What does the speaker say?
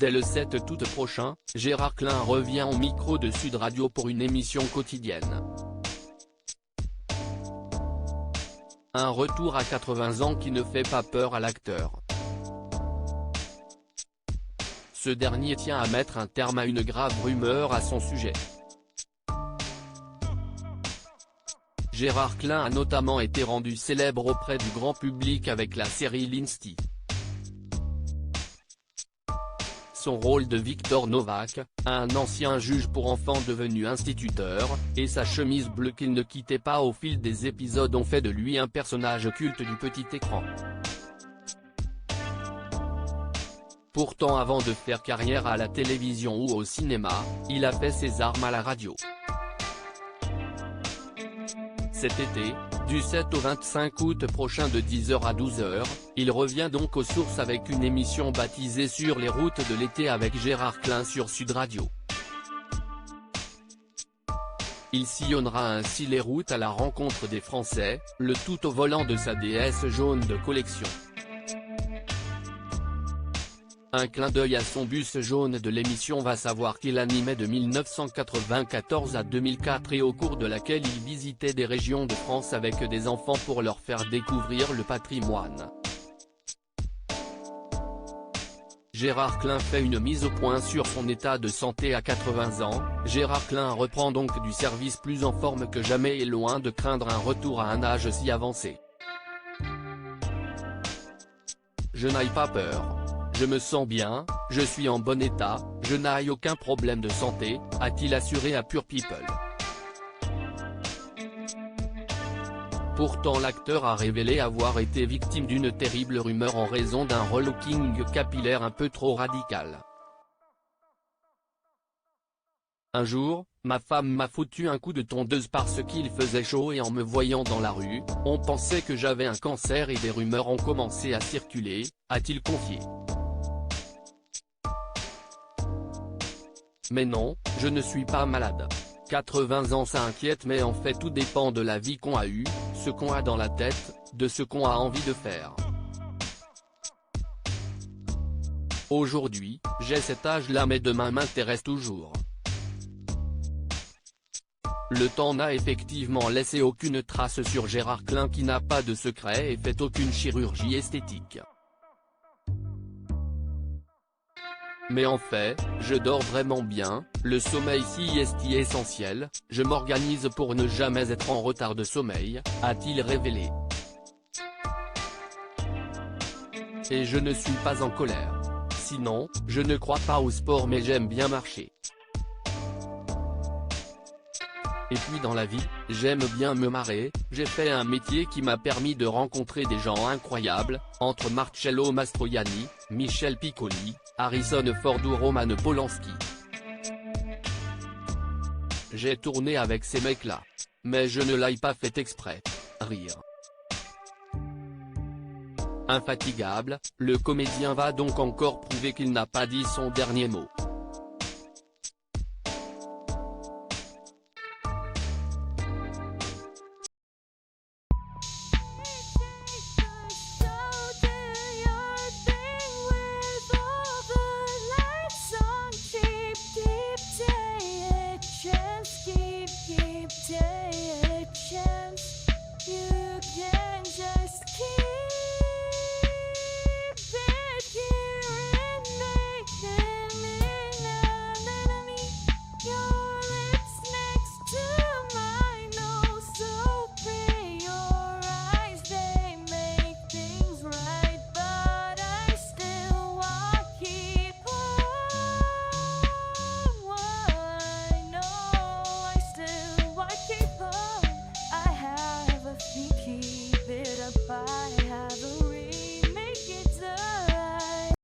Dès le 7 août prochain, Gérard Klein revient au micro de Sud Radio pour une émission quotidienne. Un retour à 80 ans qui ne fait pas peur à l'acteur. Ce dernier tient à mettre un terme à une grave rumeur à son sujet. Gérard Klein a notamment été rendu célèbre auprès du grand public avec la série L'Instit. Son rôle de Victor Novak, un ancien juge pour enfants devenu instituteur, et sa chemise bleue qu'il ne quittait pas au fil des épisodes ont fait de lui un personnage culte du petit écran. Pourtant, avant de faire carrière à la télévision ou au cinéma, il a fait ses armes à la radio. Cet été, du 7 au 25 août prochain de 10h à 12h, il revient donc aux sources avec une émission baptisée Sur les routes de l'été avec Gérard Klein sur Sud Radio. Il sillonnera ainsi les routes à la rencontre des Français, le tout au volant de sa DS jaune de collection. Un clin d'œil à son bus jaune de l'émission Va savoir qu'il animait de 1994 à 2004 et au cours de laquelle il visitait des régions de France avec des enfants pour leur faire découvrir le patrimoine. Gérard Klein fait une mise au point sur son état de santé à 80 ans, Gérard Klein reprend donc du service plus en forme que jamais et loin de craindre un retour à un âge si avancé. Je n'aie pas peur. Je me sens bien, je suis en bon état, je n'ai aucun problème de santé, a-t-il assuré à Pure People. Pourtant l'acteur a révélé avoir été victime d'une terrible rumeur en raison d'un relooking capillaire un peu trop radical. Un jour, ma femme m'a foutu un coup de tondeuse parce qu'il faisait chaud et en me voyant dans la rue, on pensait que j'avais un cancer et des rumeurs ont commencé à circuler, a-t-il confié. Mais non, je ne suis pas malade. 80 ans ça inquiète mais en fait tout dépend de la vie qu'on a eue, ce qu'on a dans la tête, de ce qu'on a envie de faire. Aujourd'hui, j'ai cet âge-là mais demain m'intéresse toujours. Le temps n'a effectivement laissé aucune trace sur Gérard Klein qui n'a pas de secret et fait aucune chirurgie esthétique. Mais en fait, je dors vraiment bien, le sommeil si est essentiel, je m'organise pour ne jamais être en retard de sommeil, a-t-il révélé. Et je ne suis pas en colère. Sinon, je ne crois pas au sport mais j'aime bien marcher. Et puis dans la vie, j'aime bien me marrer, j'ai fait un métier qui m'a permis de rencontrer des gens incroyables, entre Marcello Mastroianni, Michel Piccoli, Harrison Ford ou Roman Polanski. J'ai tourné avec ces mecs-là. Mais je ne l'ai pas fait exprès. Rire. Infatigable, le comédien va donc encore prouver qu'il n'a pas dit son dernier mot.